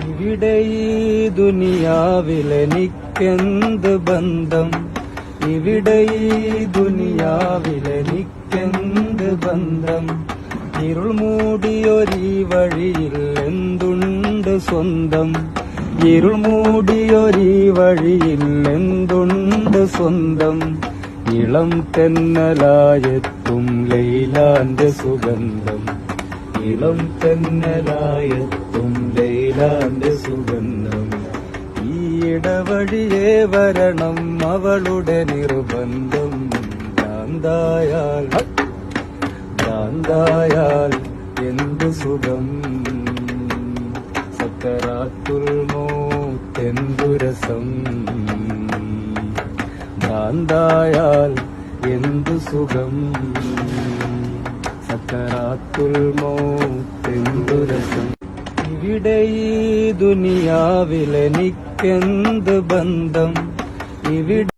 ഇവിടെ ഈ ദുനിയാവിലെനിക്കെന്ത് ബന്ധം, ഇവിടെ ഈ ദുനിയാവിലെനിക്കെന്ത് ബന്ധം. ഇരുൾ മൂടിയൊരീ വഴിയിൽ എന്തുണ്ട് സ്വന്തം, ഇരുൾ മൂടിയൊരീ വഴിയിൽ എന്തുണ്ട് സ്വന്തം. ഇളം തെന്നലായെത്തും ലൈലാന്റെ സുഗന്ധം, ഇളം തെന്നലായെത്തും ലൈലാന്റെ സുഗന്ധം. ഈ ഇടവഴിയേ വരണം അവളുടെ നിർബന്ധം. ഭ്രാന്തായാൽ ഭ്രാന്തായാൽ എന്തു സുഖം, സക്കറാത്തുൽ മൗത്തെന്തു രസം. ഭ്രാന്തായാൽ എന്തു സുഖം, സക്കറാത്തുൽ മൗത്തെന്തു രസം. ഇവിടെ ഈ ദുനിയാവിലെനിക്കെന്ത് ബന്ധം, ഇവിടെ